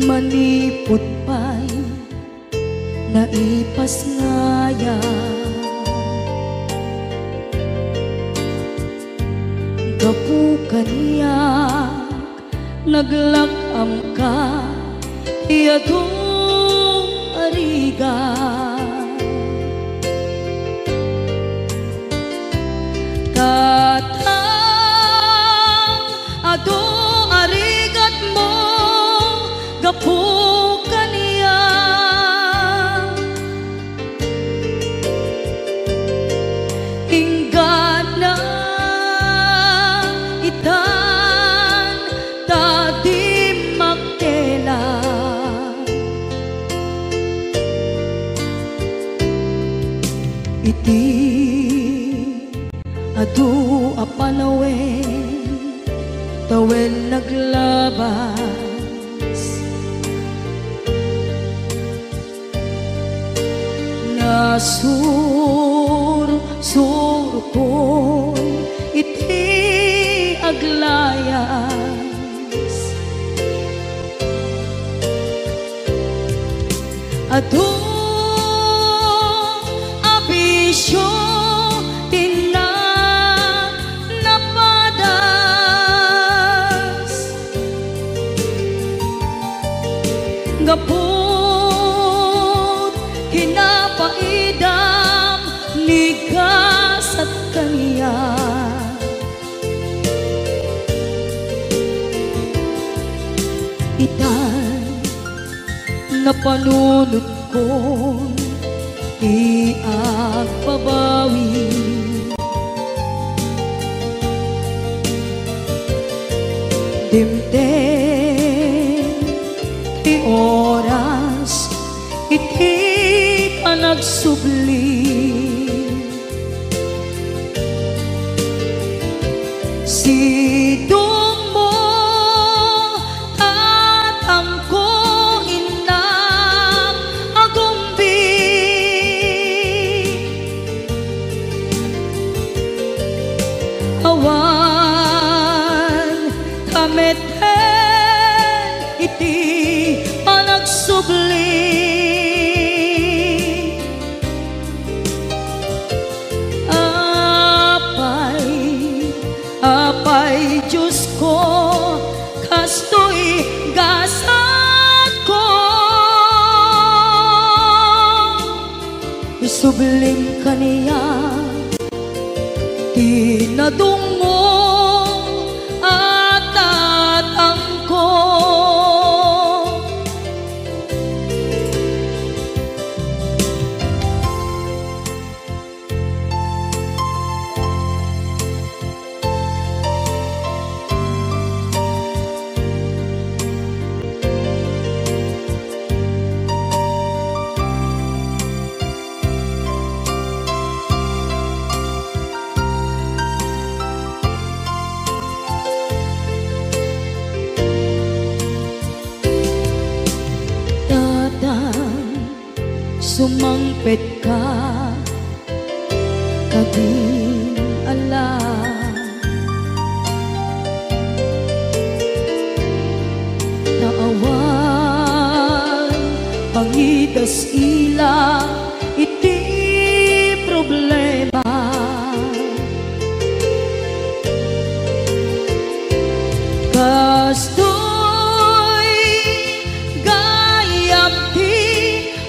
manipot pa'y naipas ngaya. Gapukan niya naglakam ka iyadong ariga. Katang ado arigat mo gapukan niya. Inggan na itan tadi makela. Iti adu apanawen tawen naglabas. Nasur ko iti aglayas. Adu abisyo gapot kinapaidam nigas at kaniya. Itan na panunod ko iagpabawi. Dimtem ti oras iti panagsubli. Sidong mo tatangko inang agumbi. Awan kameten iti panagsubli. Apay Diyos ko kastoy gasat ko. Isubling kaniya tinadong mo at tatangko. Sumangpet ka kading ala. Naawan pangidas ila iti problema. Kastoy gayam ti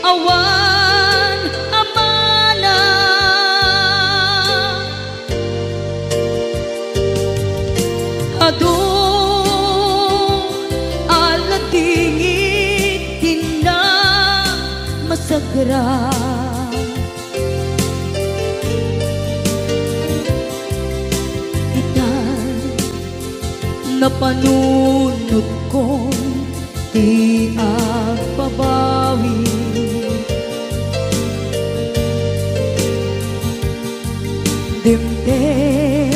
awan alatingit tina masagra. Itan na panunod ko ti agpabawi. Dimtem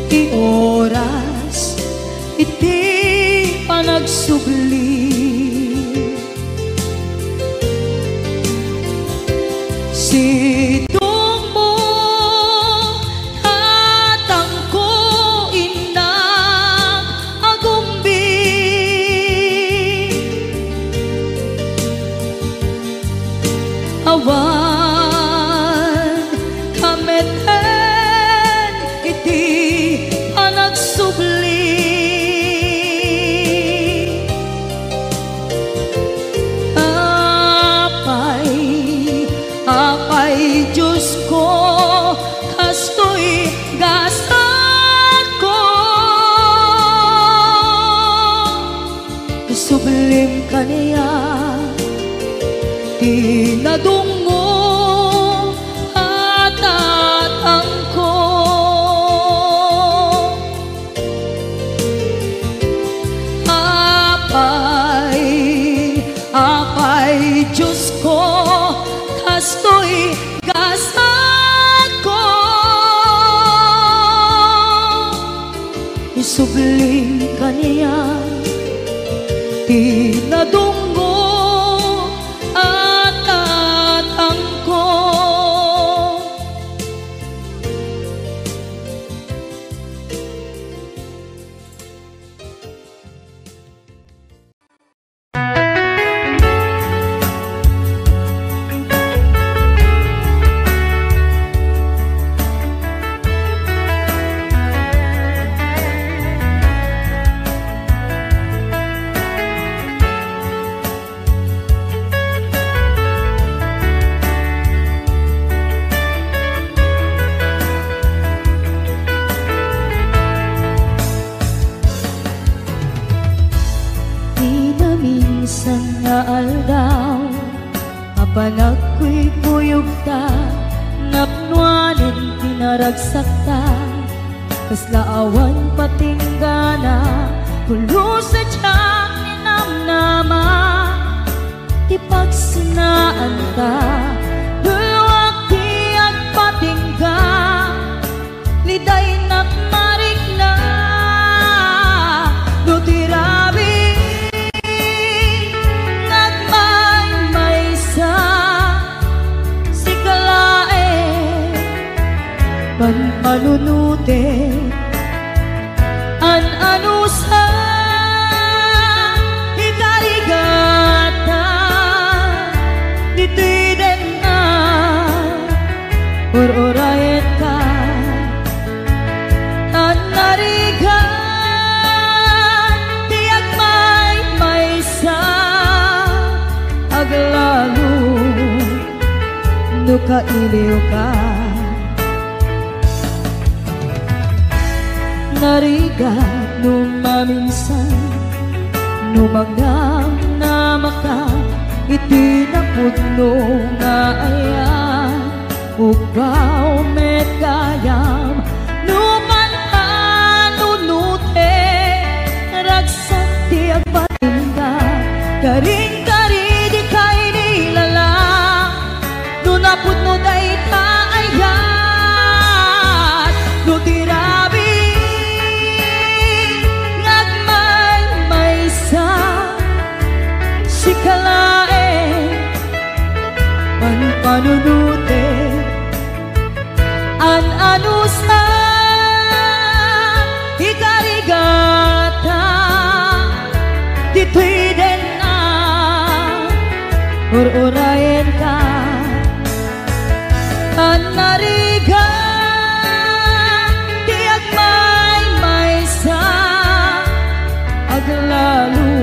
ti oras iti panagsubli. Sidong mo tatangko inang agumbi. Isublim kaniya tinadungo at atangko. Apay Diyos ko, kasto'y gasad ko. Isublim kaniya tinadungo at atangko. Aldaw, apanag ko'y kuyog ta, napnuanin pinaragsak ta, kaslaawan patinggana, pulo sa tiyak ni namnama, tipagsinaan ta, dulwak tiyak patingga, liday nakmarik na, nutirabi. Panpanunute an anusa ikarigata ditiden na or-orayet ka an narigan tiyak may sa aglalu nukailiw ka. Narigat numaminsan, numagnam na maka, itinapudno nga ayan, ugaw met kayam, numan anunute, ragsak tiyak patingga, karing-kari di kay nilala, nunapudno day taayan, nutirabi. Panunute an anusa ikarigata ditwiden na or-orayen ka an narigan tiyak may sa aglalu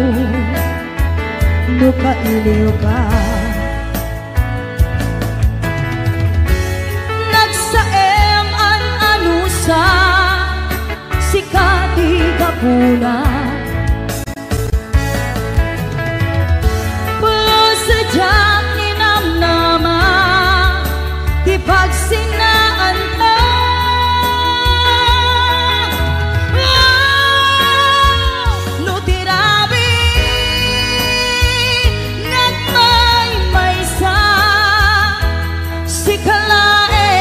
nukailiw ka. Sikati kapuna pulo sadyang ninamnama di pagsinaan ka nutirabi nagmay sa sikalae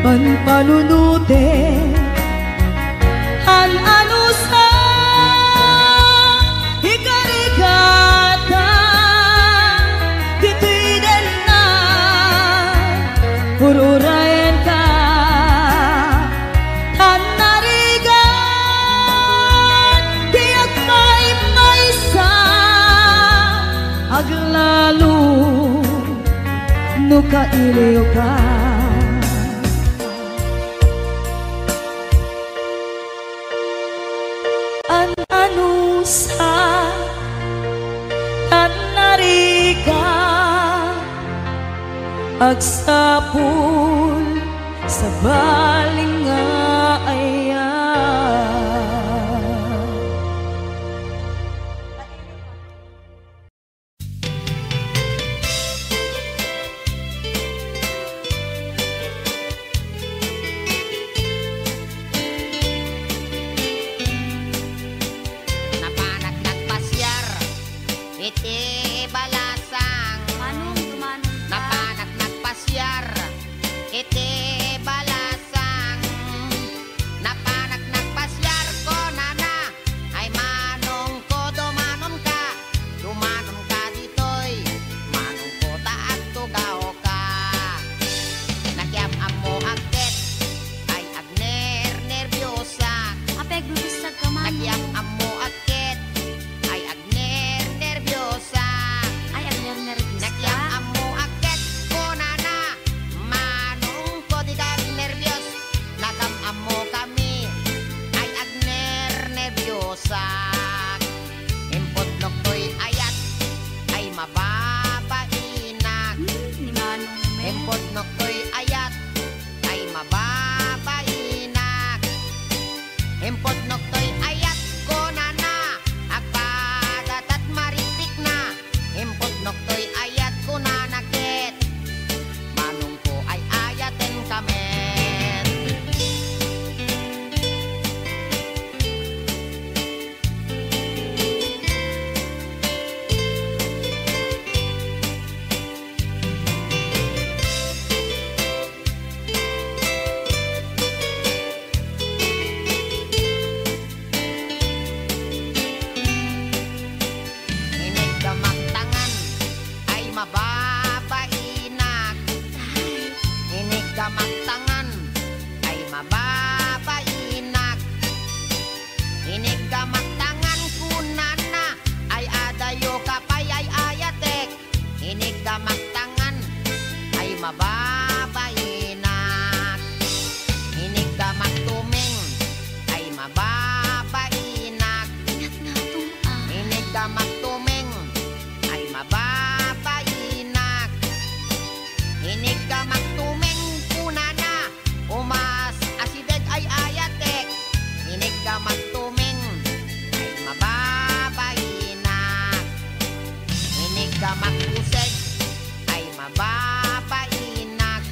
panpanunute an anusa ikarigata ditwiden na ururayan ka tan narigan tiyak may sa aglalu nukailiw ka. Sa tanariga agsapul sa baling nga ayan bag. Impodlok to'y ayat ay mababainak. Ni Manong me. Impodlok to'y ayat ay mababainak. Impodlok to'y ayat ko na agpadat at maripik na. Impodlok to'y ayat ko na nakit. Manong ko ay ayaten kami. Mababainak. Inig kamagtangan ay mababainak. Inig kamagtangan kunana ay adayo kapay ay ayatek. Inig kamagtangan ay mababainak. Inig kamagtuming ay mababainak. Inig kamagtuming ay mababainak. Inig ka magtumeng kunana, umas asideg ay ayatek. Inig ka magtumeng ay mababainak. Inig ka magpuseg ay mababainak.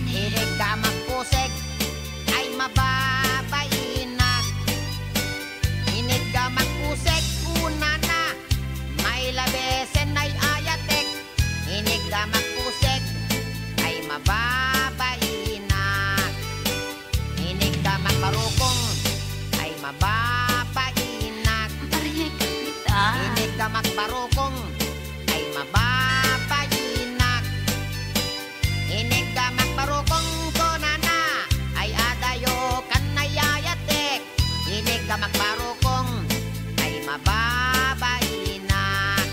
Inig ka magpuseg ay mababainak. Inig ka magpuseg kunana, may labesen ay ayatek. Inig ka magpuseg ay mababainak. Inig ka magbarukong ay mababainak. Inig ka magbarukong ay mababainak. Inig ka magbarukong konana ay adayo kanayayatek. Inig ka magbarukong ay mababainak.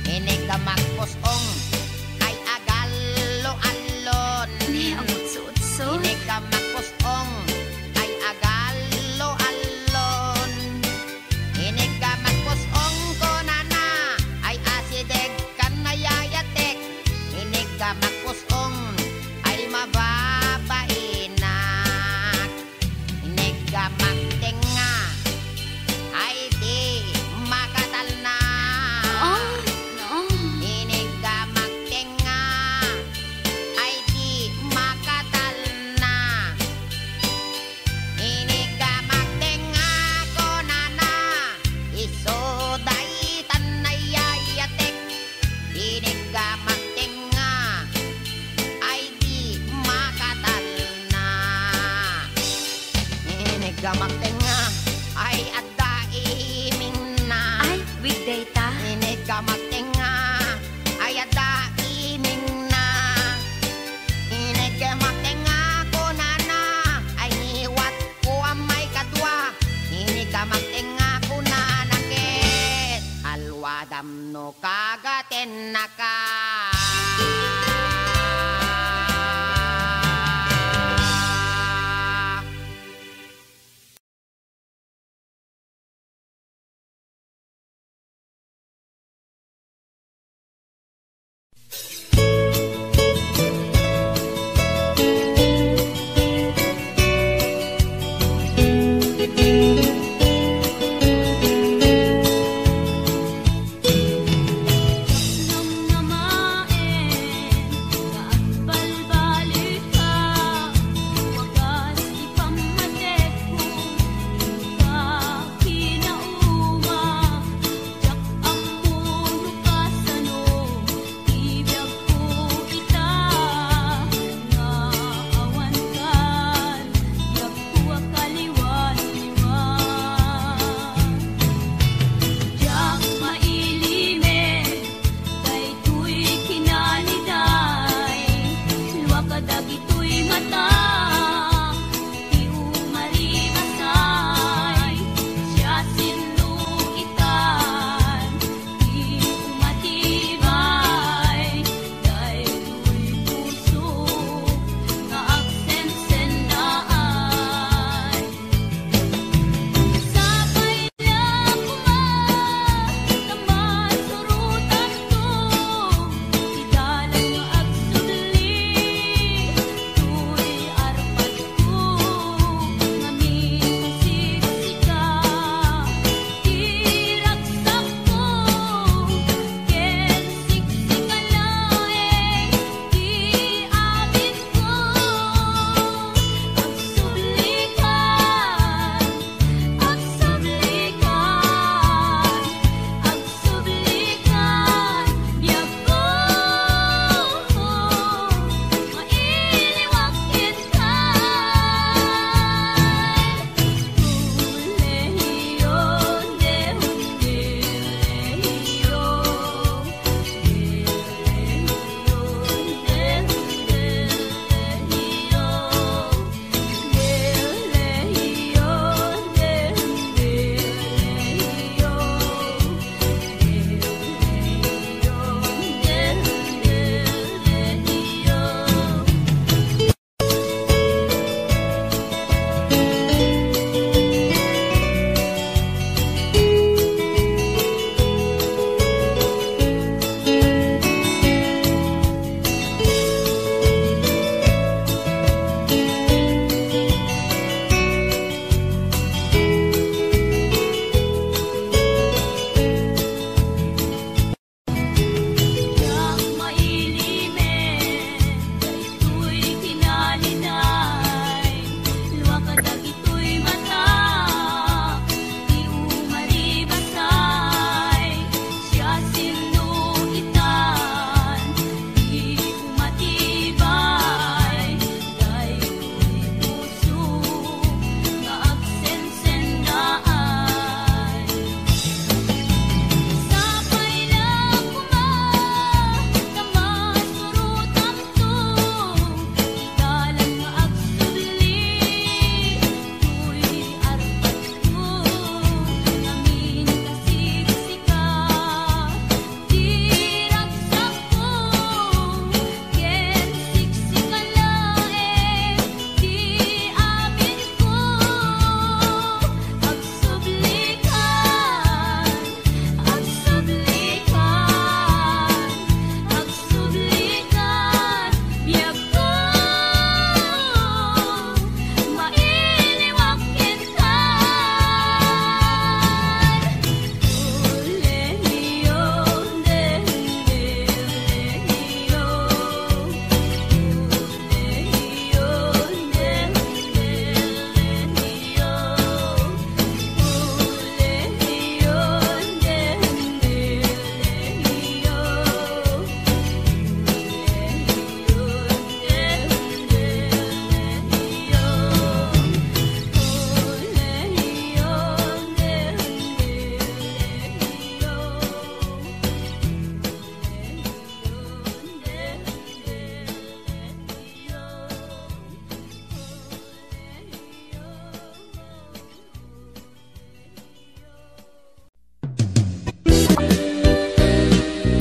Inig ka magpusong ay agalo-alon. Inig ka magpusong ay agalo-alon. Inig ka magpusong konana ay asideg kanayayatek. Inig ka magpusong ay mababainak. Inig ka magtenga ay di makatal na. Inig ka magtenga ay di makatal na. Inig ka magtenga konana isoday tanayayatek. Inig ka magtenga ay di makatal na. Inig ka magtenga ay adda iming na. Weekday ta. Inig ka magtenga ay adda iming na. Inig ka magtenga kunana ay niwat ko ang may kadwa. Inig ka magtenga kunana ket alwadam no kagaten na ka. Nung naman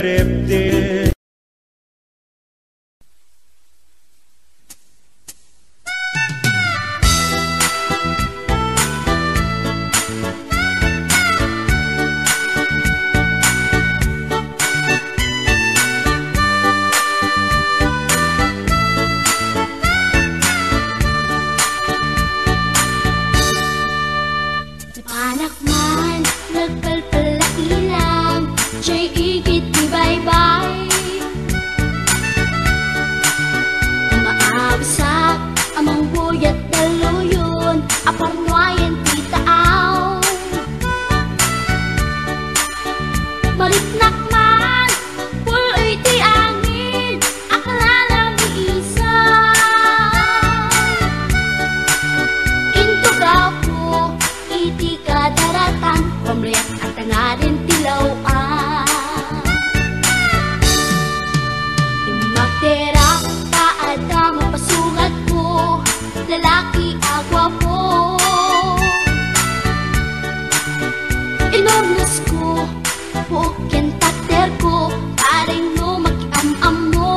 reptil. Anak man, nagpalpalailang, siya'y igit ni bye-bye. Umaawisak, amang buyat daluyon, aparnuayan titaaw. Maritnak man, puloy ti angin, akala ni isa. Intugaw ko, iti kadaratan, pamriyak at tangarin tilawan. Magtera, paada mapasugat ko, lalaki agwa po. Inornas ko, bukyan tater ko, paring no makiam-am mo.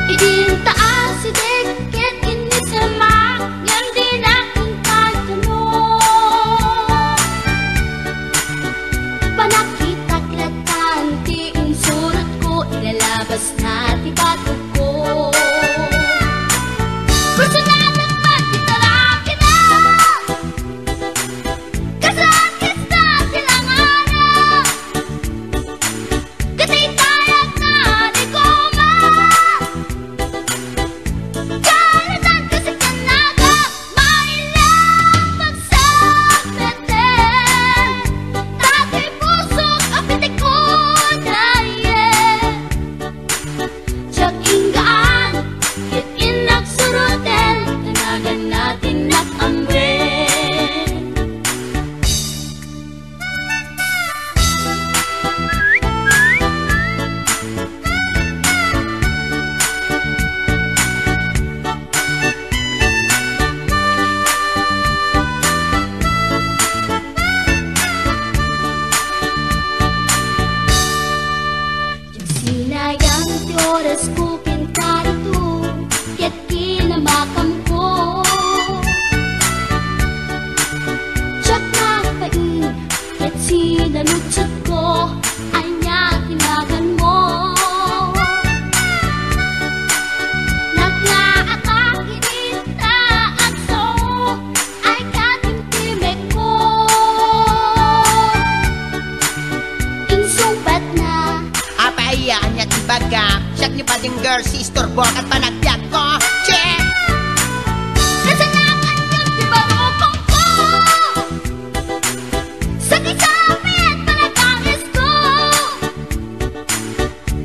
Idin taas si deket inisamak, yan din aking kagano. Panakita klatan, ti unsurot ko, ilalabas na ti batok ko. Gusto na naman itaraki na, kasakit sa silanganan. Katay tayag na di koma, kalatan kasi kanaga, mailang magsakmeten. Dati pusok ang pitik ko dayen, siyak inggaan, kit inagsuruten, tanagan natin nakamwen. Sinayang ti oras ko pintarito, kaya't kinamakam ko. Siyak na pain, kaya't sinanutsot ko, ay niya tinagan mo. Naglaakak inita at so, ay katimtimek ko. Insumpat na, Apayaan niya tibaga, siyak ni pating girl, sister, bok at panagbiag ko. Che! kasalanan yung di barupang ko. Sa kisapit, panagangis ko.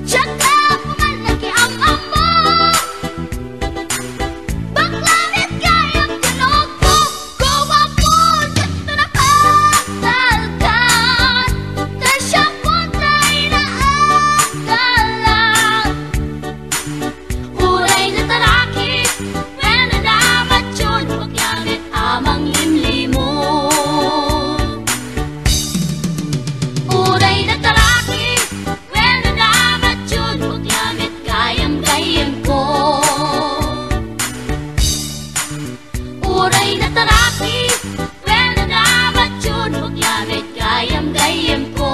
Siyak na pumalaki ang amo. Baklamit kayang tinog ko. Gawa po, dito na patalkan. Tasyang puntay na agalan. Uray na taraki, wena na matyon, paglamit amang limlimo. Uray na taraki, wena na matyon, paglamit gayam-gayam ko. Uray na taraki, wena na matyon, paglamit gayam-gayam ko.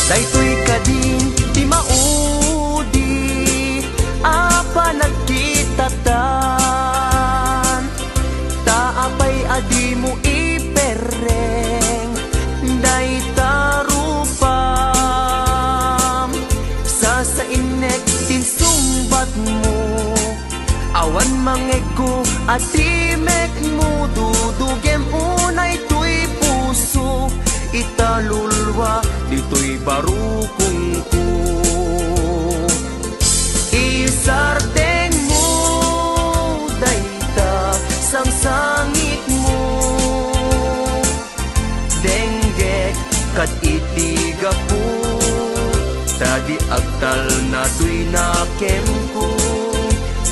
Daytoy kadin di maudi apa nagkitatan taapay adi mo ipereng daytarupam sa inek tinsumbat mo awan mangego at timek mo dudugem unay tuy puso italulwa dito'y barukong ko isardeng mo dayta sang sangit mo denggek kat itiga po tadi agtal na tuy nakem ko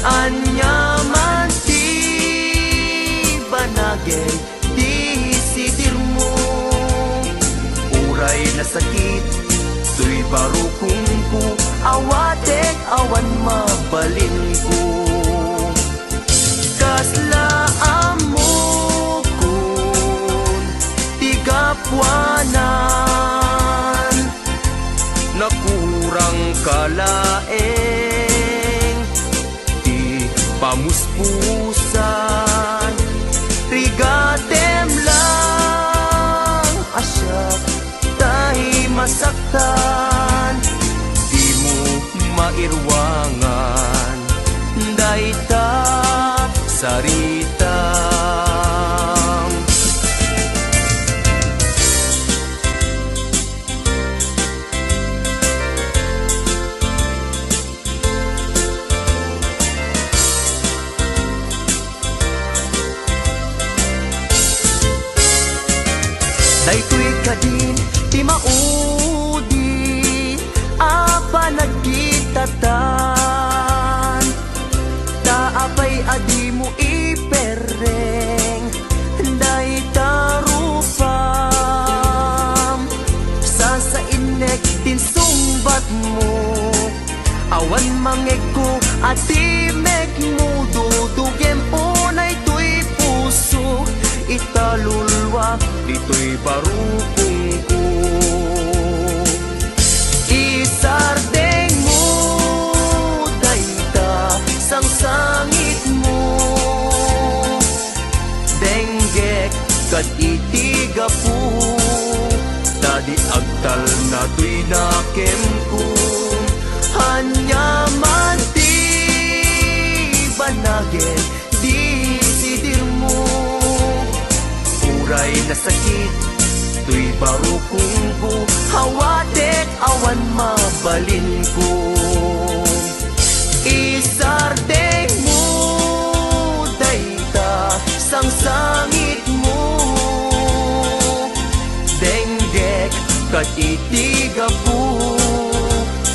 anyaman ti banagay di sidir mo uray na sakit tuy barukong ko awatek awan mabalin ko kaslaan mo kun tigapwanan nakurang kalaeng di pamuspusan rigatem lang asyak tahi masaktan di mo mairwangan dayta sarita daytoy kadin di maudi apa nagkitatan taapay adi mo ipereng daytarupam sa inek tinsumbat mo awan mangego at timek mo dudugem unay tuy puso italulwa dito'y barukong ko isardeng mo dayta sang sangit mo denggek kat itiga po tadi agtal na tuy nakem ko hanyaman ti banagin di sidir mo uray na sakit tuy barukong ko hawatek awan mabalin ko isardeng mo dayta sang sangit mo denggek kat itiga po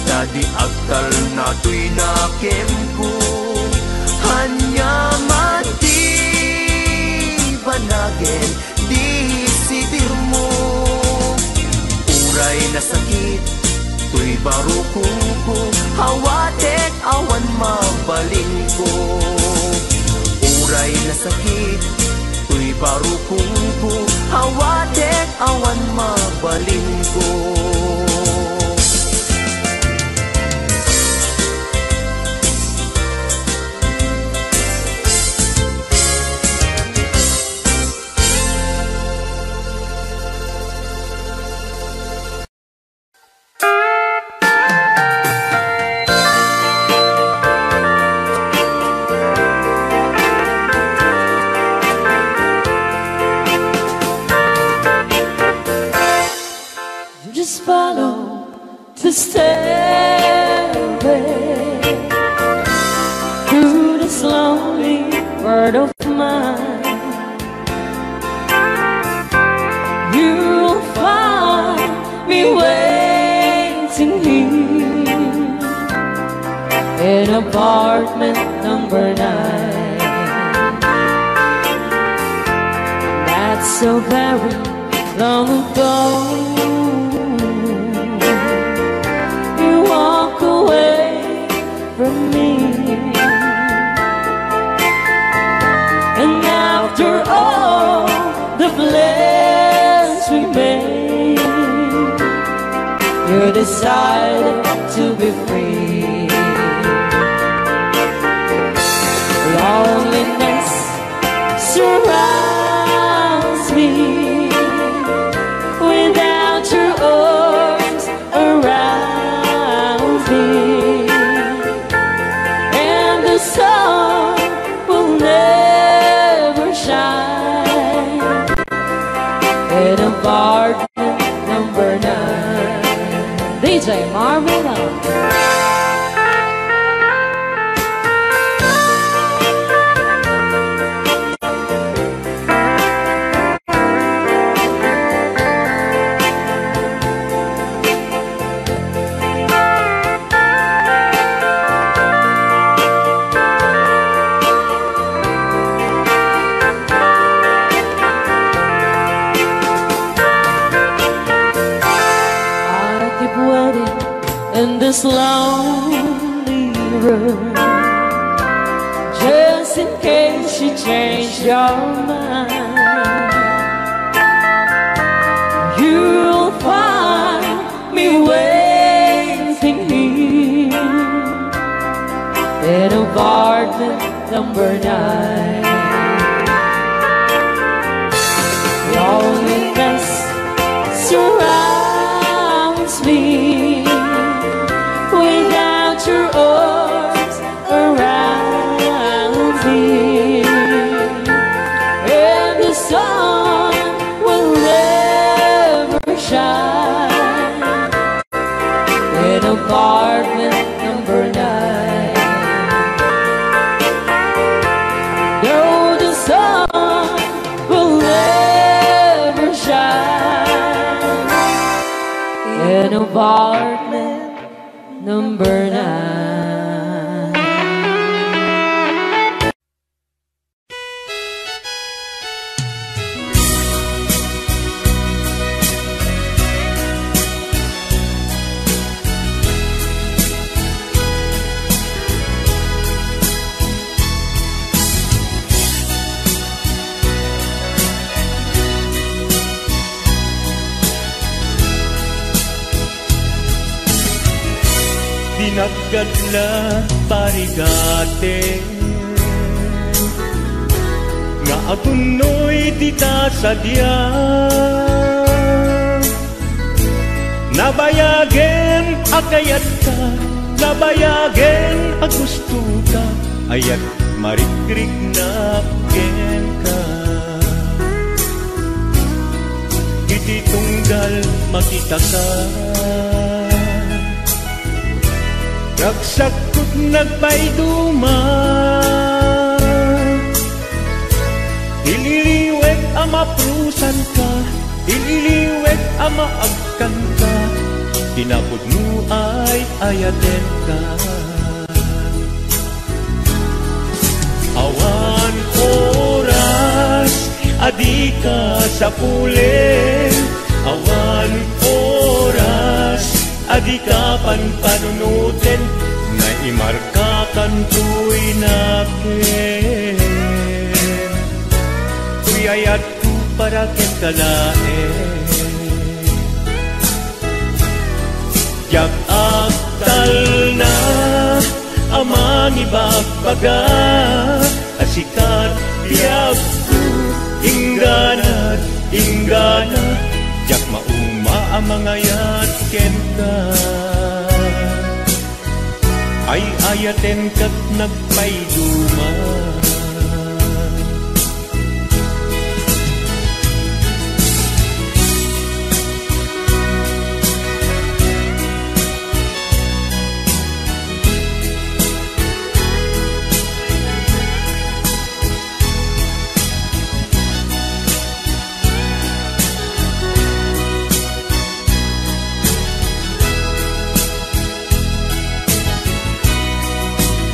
tadi agtal na tuy nakem ko hanyaman ti banagin di sidir mo uray na sakit tuy barukong ko hawatek awan mabalin ko uray na sakit tuy barukong ko hawatek awan mabalin ko Follow the stairway through this lonely world of mine. You'll find me waiting here in apartment number 9. That's so very long ago. From me, and after all the plans we made, you decided to be free. Loneliness surrounds me without your arms around me, and the sun will never shine in apartment number 9. DJ Marvin Love. In this lonely room, just in case you change your mind, you'll find me waiting here in apartment number 9. Loneliness surrounds me without your arms around me, and the sun will never shine in apartment number 9. No, the sun will never shine in apartment number 9. Dinagad na parigate nga agunoy dita sadya, nabayagen akayat ka, nabayagen agusto ka, ayat marikrik na ken ka. Iti tunggal makita ka, nagsakot nagpayduma, ililiwek ama prusan ka, ililiwek ama agkan ka, tinapod mo ay ayaten ka. Awan oras, adi ka sa pulen, awan oras, adi ka panunutin, na imarka kanto'y nakin. Kuyayat ko para ken kalaen, yak aktal na amang ibagbaga, asikat tiyak ko, ingganat, ingganat, yak mauma ang mga yatken ka. Ay ayaten kat nagpayduma,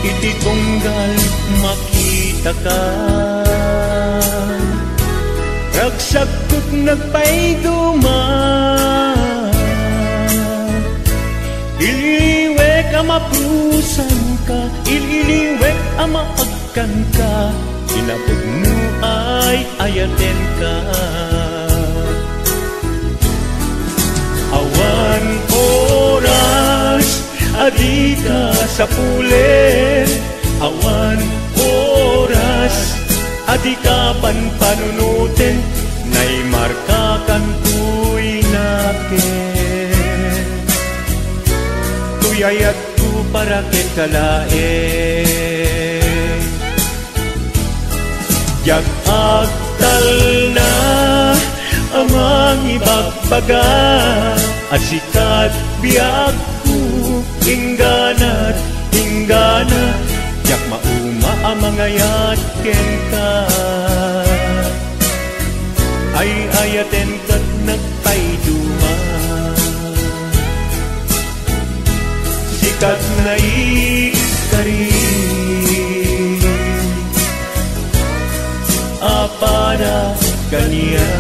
iti tunggal makita ka, ragsakot nagpayduma, ililiwek ama prusan ka, ililiwek ama agkan ka, inapod mo ay ayaten ka. Awan adi ka sa pulen, awan oras, adi ka panpanunutin, nay marka kan tuy nakin. Tuyayat ko para ket kalaen, jag agtal na amang ibagbaga, at sikat biag ko ingganat inggana, jak mauma amangayat ken ka. Ay ayaten kat nagpayduma, sikat na ikarin, apada kaniya.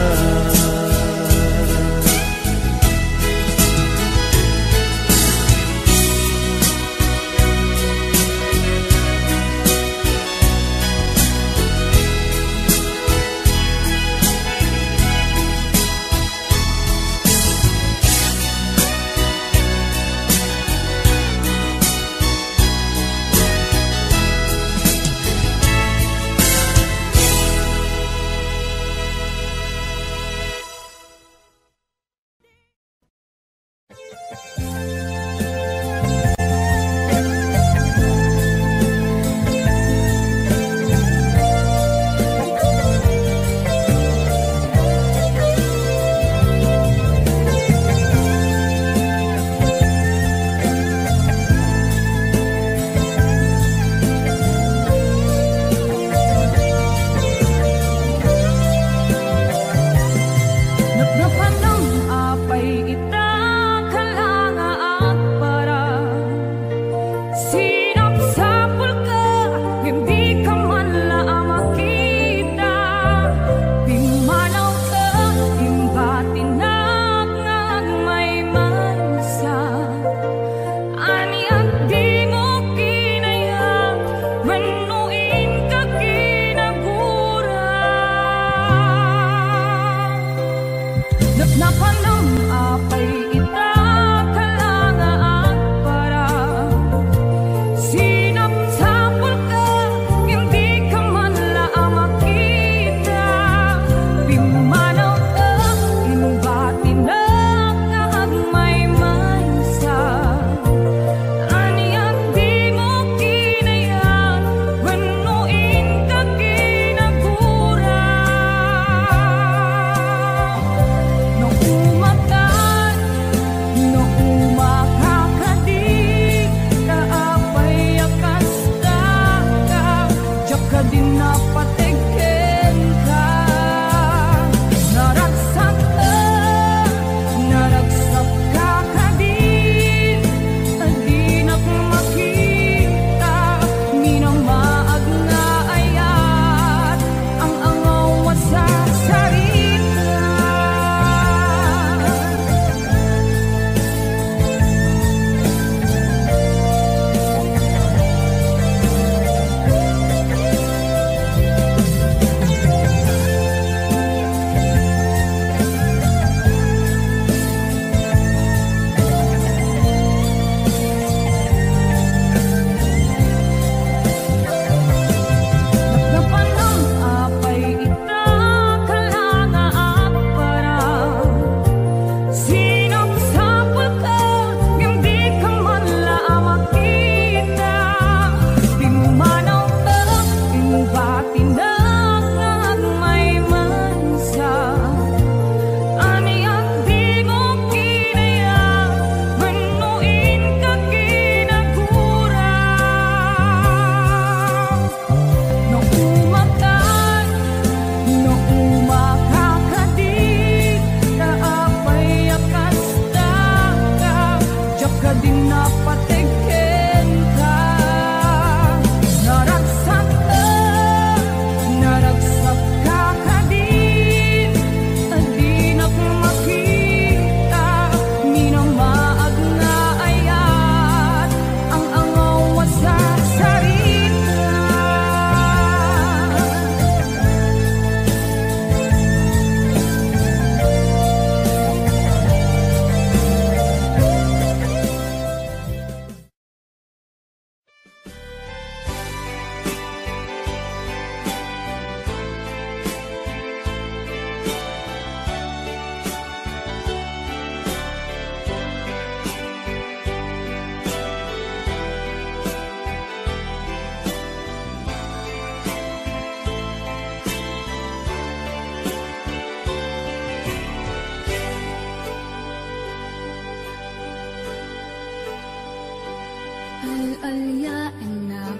alya anak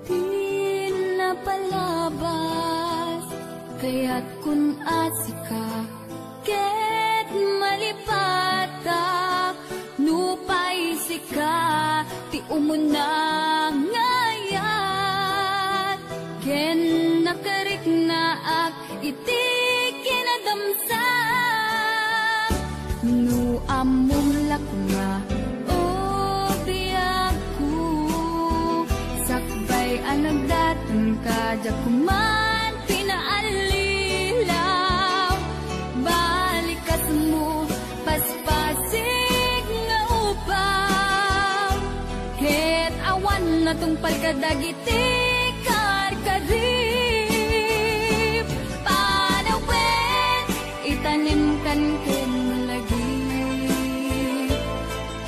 di napalabas, kaya't kun asika ket malipatak nupay sika ti umuna ngayat ken nakarik naak iti kinadamsak nu amum lakuna o biyaku sakbay anagdatan ka jakuman pinaalilaw balikas mo paspasig nga upaw ket awan na tungpal kadagiti karkarip panawen itanim kan ken lagi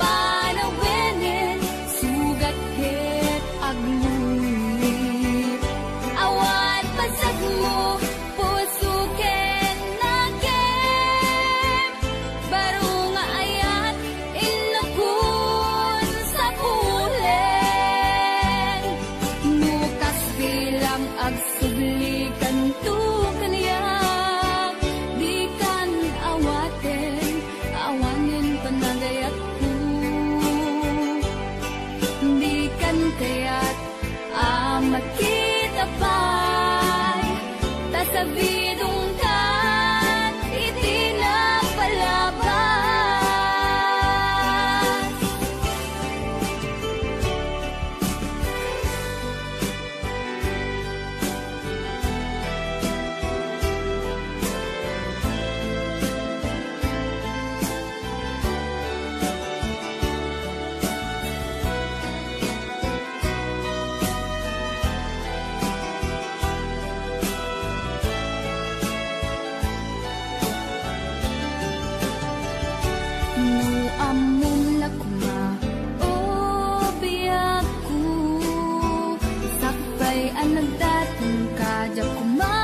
panawenen sugat ket agluit awan pasag mo puso ken nakem baro nga ayat inakun sa pulen nukas bilang agsublikan tu kaniyak di kan awaten awanin panagayat ko di kan kayat amat kita pa'y tasabidong kan iti napalabas. Amum lakuma o biyaku sakbay anagdatan ka jakuma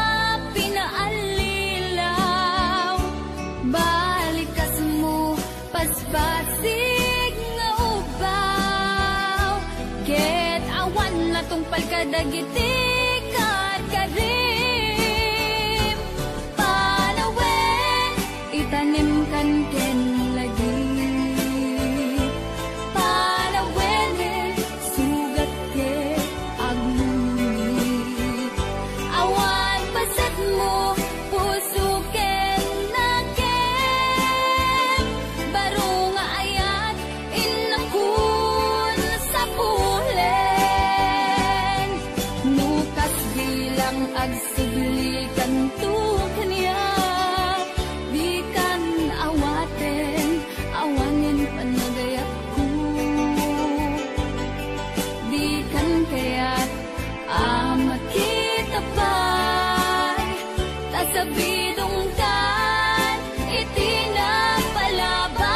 pinaalilaw balikas mo paspasig nga ubaw ket awan na tungpal kadagiti karkarim panawen itanim kan ken lagi panawenen sugat ket agluit awan pasat mo puso ken nakem baro nga ayat inakun sa pulen nukas bilang agsublikan tu kaniyak di kan awaten awanin panagayat ko di kan kayat amat kita pa'y tasabidong kan iti napalabas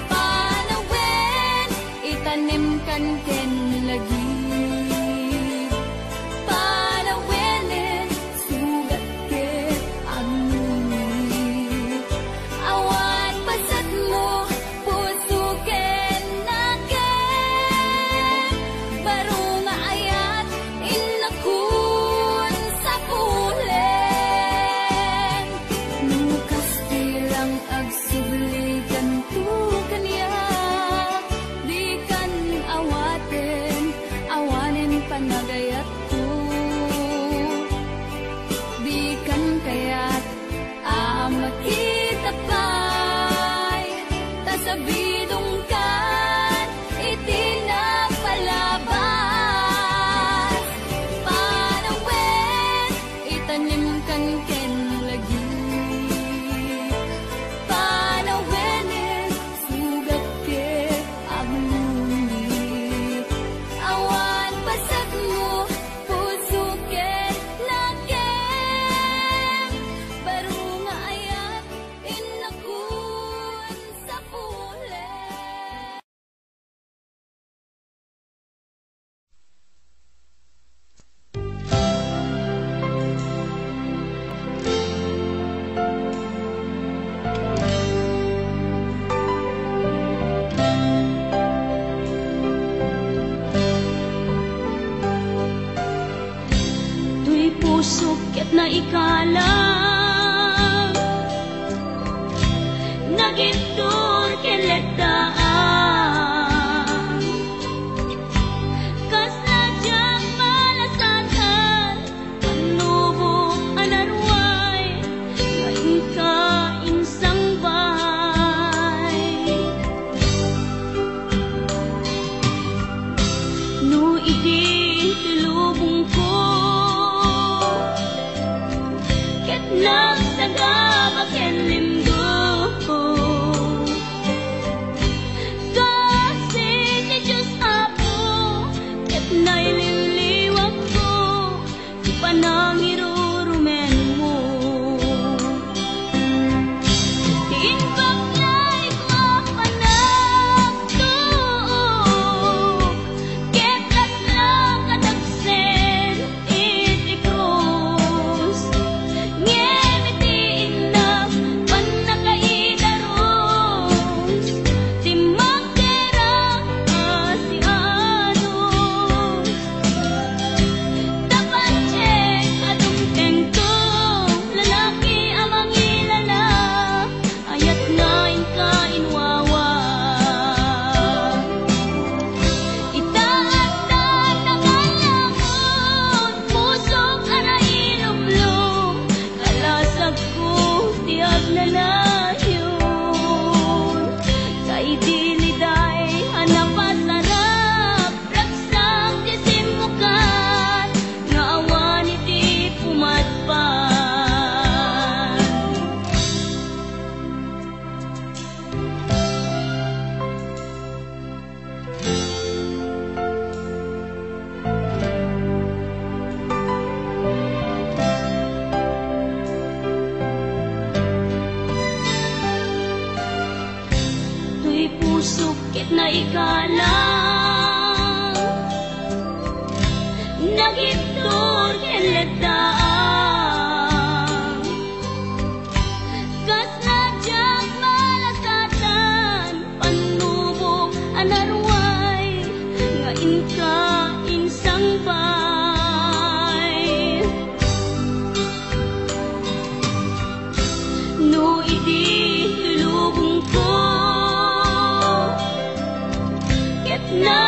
panawen itanim kan ken lagi panawenen sugat ket agluit awan pasat mo puso ken nakem baro nga ayat inakun sa pulen nukas bilang agsublikan tu kaniyak di kan awaten awanen panagayat ko di kan kayat amat kita pa'y tasabidong kan iti napalabas panawen itanim kan ken lagi panawenen sugat ikalang nagitur keledaan kas najang malasatan panubok anarway ngayon ka insang bahay no idi tulubong ko ket nang sagabak en limdo kasi ni Diyos Apo ket naililiwag ko di pa nang irurumen mo tinbak na'y ko panagtuok ket lang kadagsen iti krus ngemitiin na panakaidaros di magdera si anos dapat check adong tengtong lalaki amang ilala ayat ngayon ka inwawa itaat na nangalamon pusok arailumlum kalasag ko tiyag na layon kay diliday hanapasarap ragsang disimukan nga awan iti pumatpan tuy pusok ket na ikalang nagitur keledaan kas najang malasatan panubok anarway ngayon ka insang bay no idi tulubong ko ket na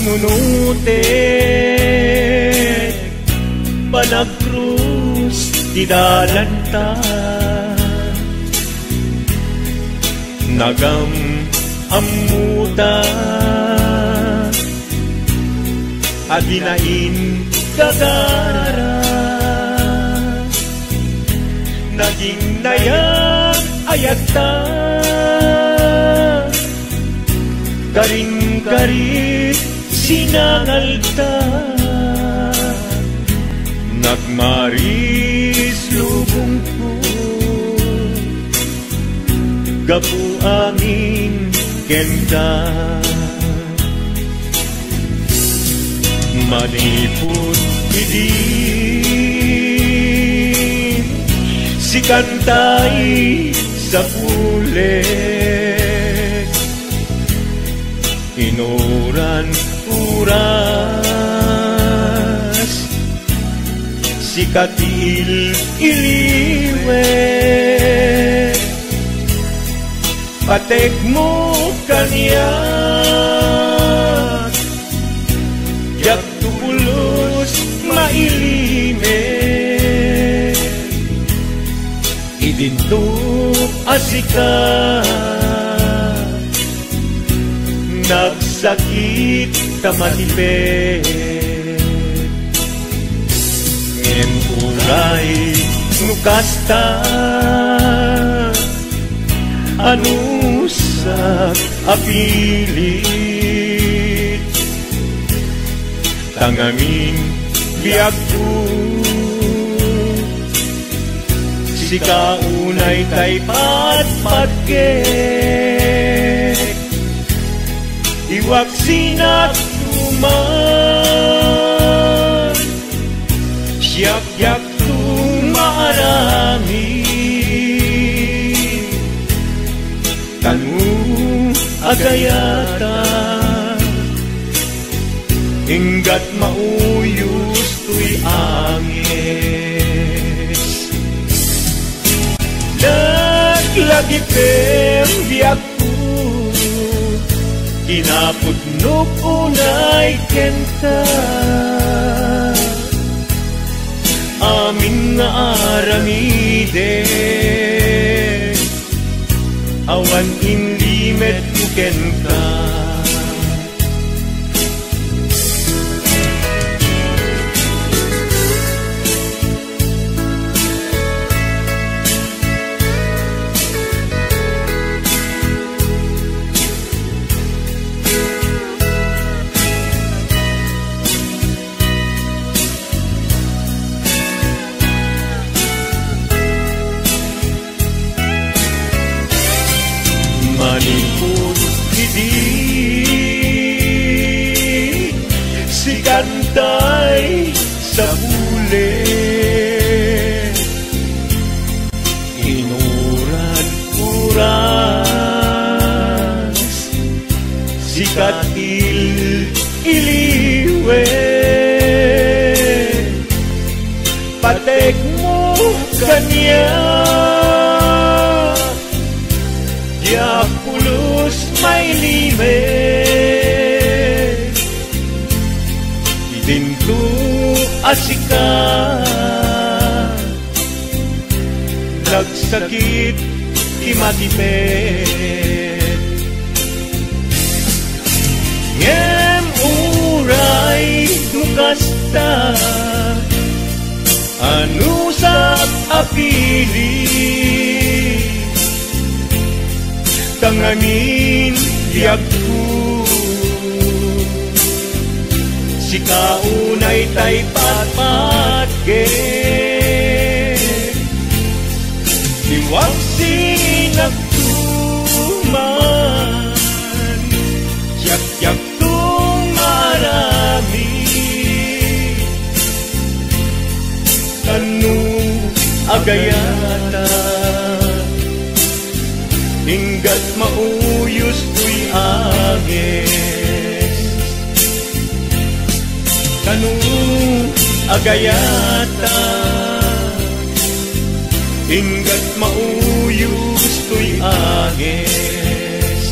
panunutin panagkrus ti dalanta nagam amuta adinain gagara naging nayang ayata karing-karit sinangalta nagmaris lubong ko gapu angin kenda maniput idin si kantay sa pulet inuran uras si katil iliwet patek mo kanya yak tupulos mailime idinto asika nagsakit tamatipet ngem uray nukasta anusak apilit tangamin biagtu si kaunay kay patpatgek iwak sinat tuman siyak-yak tumarami kanu agayata hinggat mauyos tuy angis naglagi pembiak kinapudnok unay kenta amin nga aramide awan inlimet kenta maniput hindi si kantay sa bulet inuran uras si katil iliwet patek mo kanya yak pulos may limet idinto asika nagsakit imatipet ngem uray dukasta anusak apili tanganin yagtu si kaunay tay patpatgek iwag sinagtuman yak-yak tumarami kanu agayata hinggat mauyos tuy agis kanu agayata hinggat mauyos tuy agis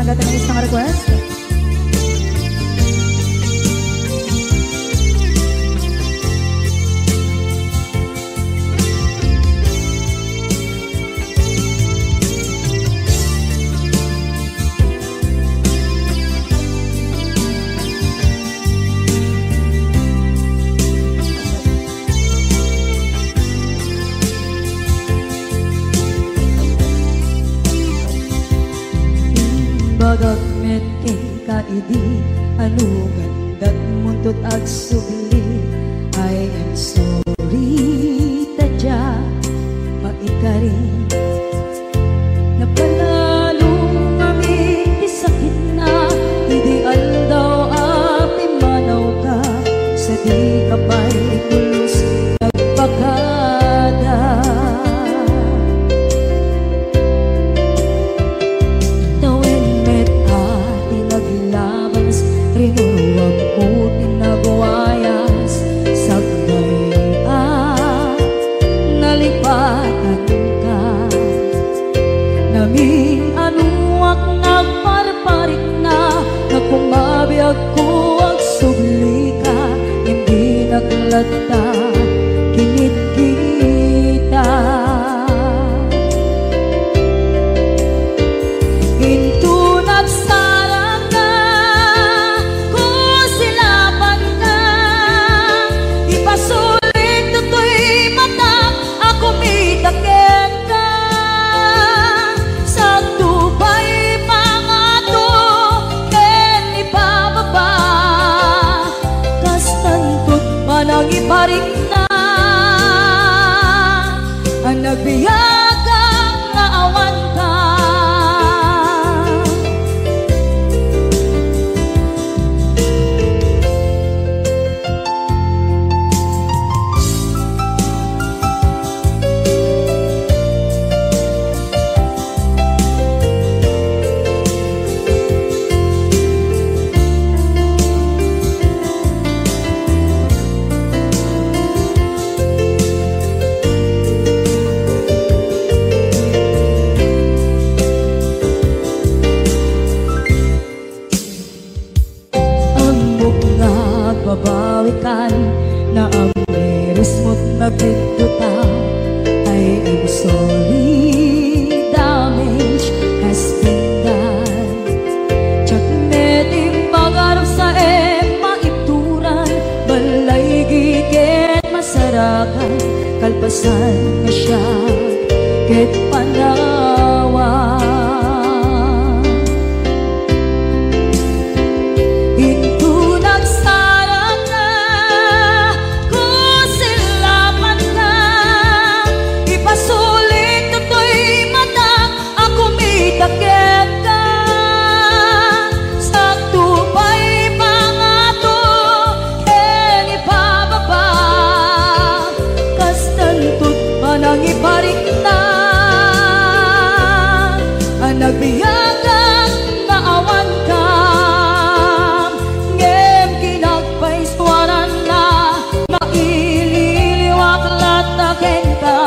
magandang isang request. Bagagmet kay kaidi anugan dat muntot ag subli. I am sorry tadya maikari napanalo kami isakit na ideal daw api manaw ka sa di kapay kulos nagpakada. Rinuruwag ko tinagwayas sagnay nalipatan ka namin anuak nagparparik na nagkumabiyag ko ang subli ka hindi naglata kinit kita into nagsarang ka kusilapan ka ipasulit tutoy mata ako mitaken ka sa tubay mga to ken ipababa kastantot manang iparik na ang nagbiyagang na awan ka. Babawikan na ang meres mo't nagpituta. I am sorry, damage has been done. Tsak meting magarap sa maipturan balay gigit masarakan kalpasan na siya ket panawa. Iparik na ang nagbiyagang naawan ka ngem kinagpaiswaran na maililiwak lataken ka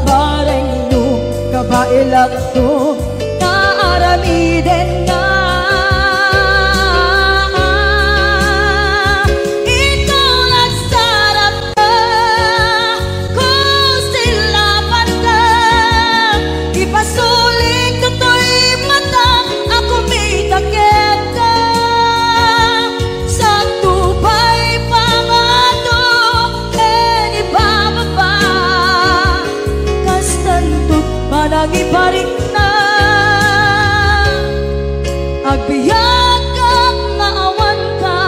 bareng nung kabailak to naaramiden nga. Iparik na agbiyak kang naawan ka.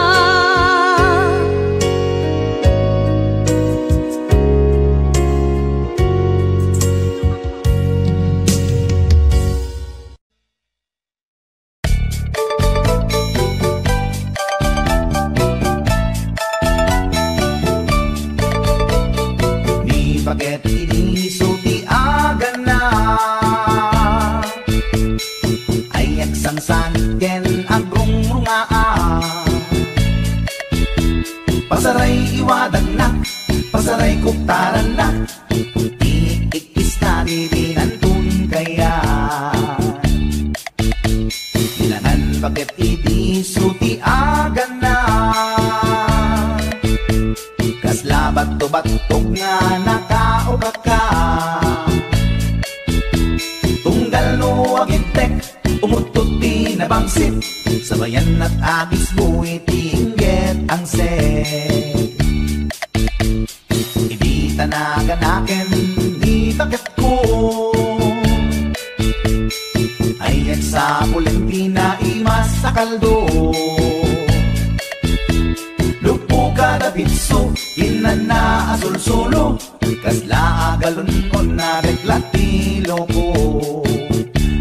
Ni bakit inisulti agan na sangsan ken agrong rungaa pasaray iwadan na pasaray kuktaran na iikis na nilinantun kaya ilangan paget iti suti agan na. Kaslabat to batog nga nakaugak ka. Tunggal no agintek, umutot di nabangsit. Sabayan at agis mo itingget ang set. Hindi tanaganaken, di paget ko. Ayan sa Pulentina imas sa kaldo. Lupo ka na bitso, inan na asul-sulo. Kasla agalon mo na reklatilo ko.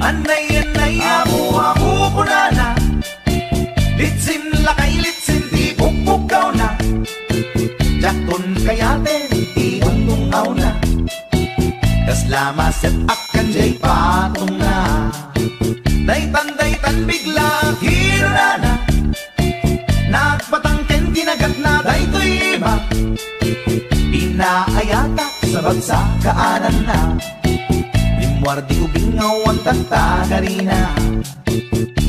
Anay ako kunana. Litsin lakay litsin di pukpukaw na. Jakton kayaten di untungaw na. Kasla maset akan jay patong na. Daytan bigla hirana. Nagpatangken kinagat na daytoy iba. Pinaayata sa bagsa kaanan na. Limwardi ubingaw ang tagtagarina.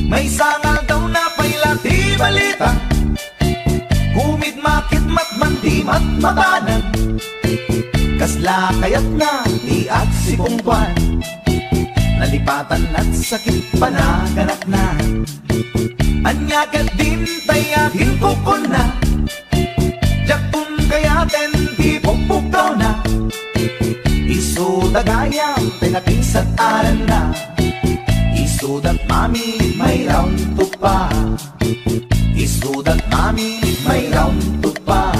May sangal daw na pailati balita. Humid makit matman di matmatanan. Kasla kayat na di at si Pungtuan. Nalipatan at sakit panaganak na. Anyagat din tayagin kukon na. Jaktun kayaten di pukpukaw na. Iso dagayang pinakisat aran na. Iso dat mami may round to pa. Iso dat mami may round to pa.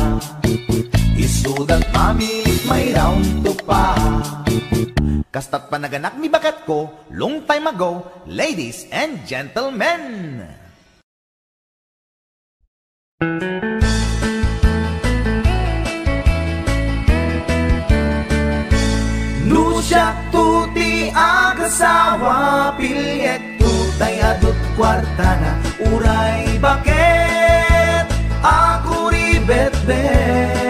Iso dat mami may round to pa. Kastat panaganak mi bakat ko long time ago, ladies and gentlemen. Nusyak tuti agasawa pilyet tutay adut kwarta na uray baket ako ribet-bet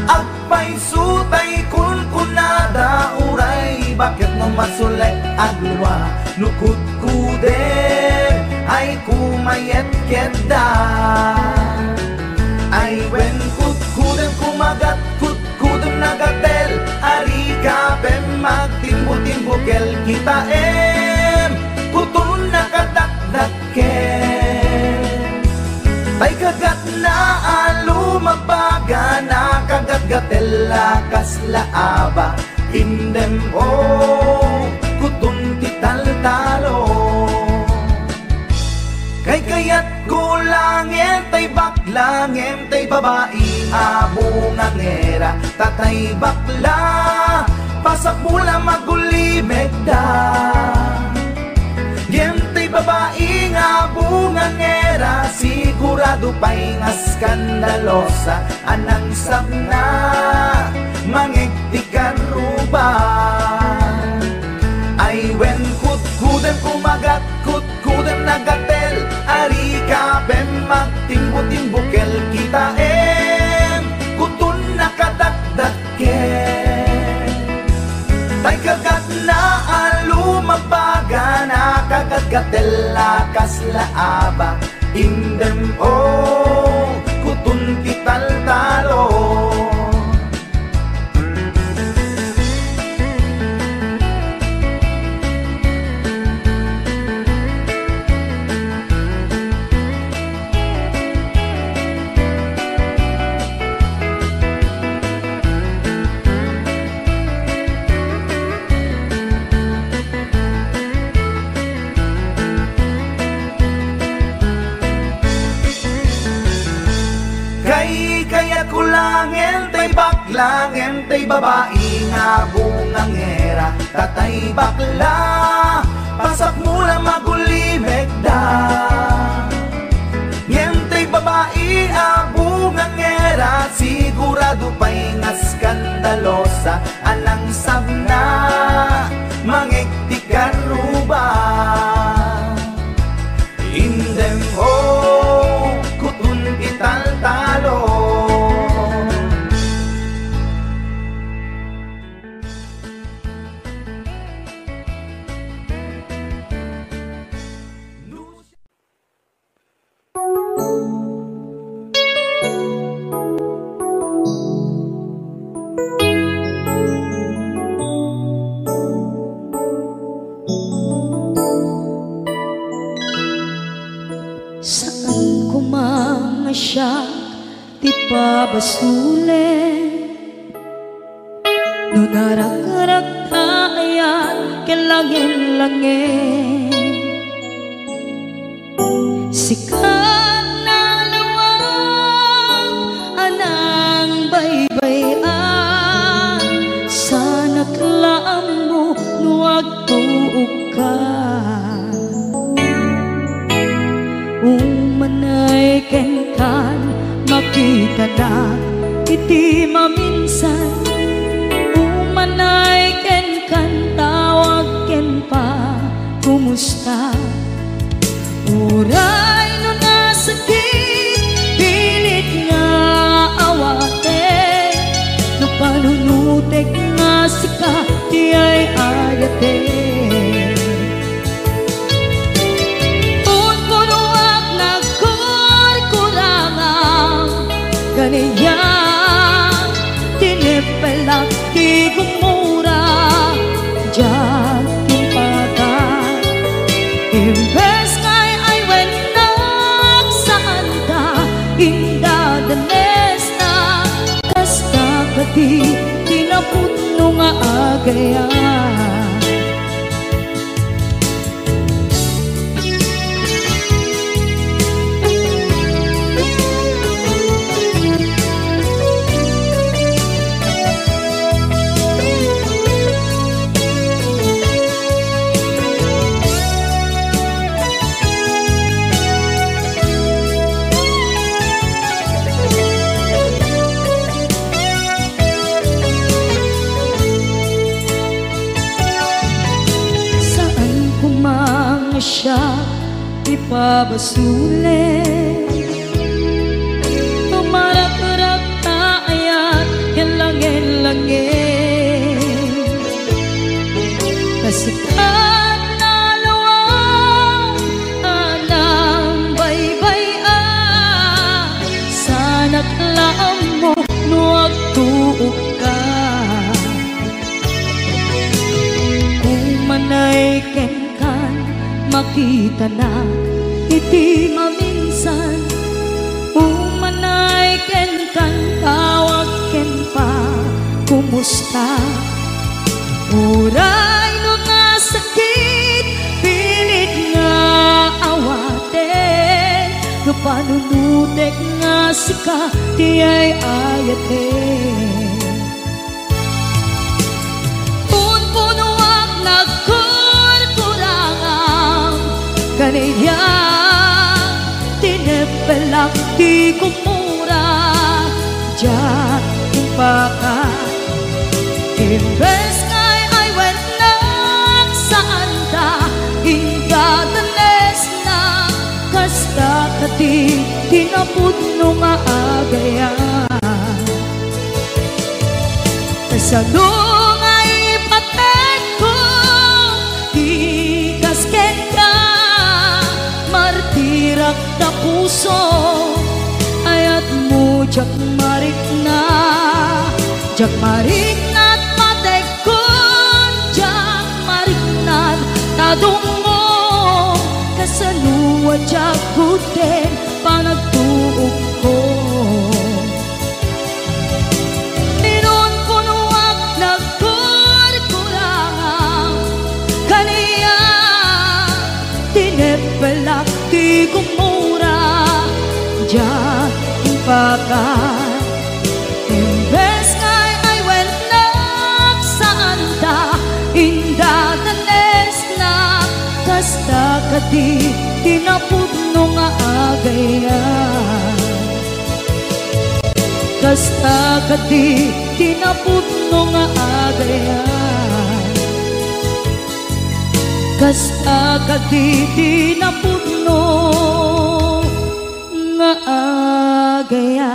agpay sutay kun kunada uray bakit no masulek agluwa nukut kuder ay kumayet keda ay wen kut kudem kumagat kut kudem nagatel ari kapem magtimbo-timbokel kita kutun nakadakdaken tay kagat na alumabaga na kagat-gatel kasla aba indem kutun tital-talo kay kayat gulangin tay baklangin tay babae abungang era tatay bakla pasak mula magulimeg da tay babae abungang era sigurado pa'y nga skandalosa anang sabna mangigtikan ruban ay wen kut-kudem kumagat kut-kudem nagatel ari kapem magtimbo-timbokel kita kutun nakadakdaken tay kagat na alumabaga na kagat-gatel kasla aba indem kutun tital-talo. Langin tay babae nga bungang era tatay bakla pasak mula magulimeg da ngentay babae bungang era sigurado pa'y nga skandalosa anang sabna mangigtikan ruba indem kutun ital-talo. mga siya ti pabasule no narak-arak tayan kelangin-langin sikat na lawag anang baybayan sana klaam mo nuwag tuog ka umanay ken-kan makita na iti maminsan umanay ken-kan tawag ken pa kumusta uray no nasakit pilit nga awate no panunutek nga sika di ay ayate unpunuak nagkurkurangang ganiya tinipelak di gumura diyan timpagan imbes kay ay wenak saan ka indadanes na kasta kati tinaputno nga agaya siya ipabasule tumarak-arak tayan kelangin-langin kasikat na lawang anang baybayan sana klaam mo nuwag tuog ka umanay ken-kan makita na iti maminsan umanay ken-kan tawag ken pa kumusta uray no nga sakit pilit nga awate no panunutek nga sika di ay ayate unpunuak nagkurkurangang kaniya tinipelak di kumura diyan timpaka imbes kay ay wenak saan ta indadanes na kasta kati tinaputno nga agaya kasano nga ipatek ko di kasken ka martirak na puso ayat mo jak marik na at matekon jak marik na tadong mo kasanuwa jak guden panagtuog ko minun punuak nagkurkurangang kaniya tinipelak di kumura diyan timpakan imbes kay ay wenak saan ta indadanes na kasta kati tinaputno nga agaya kasta kati tinaputno nga agaya kasta kati tinaputno nga agaya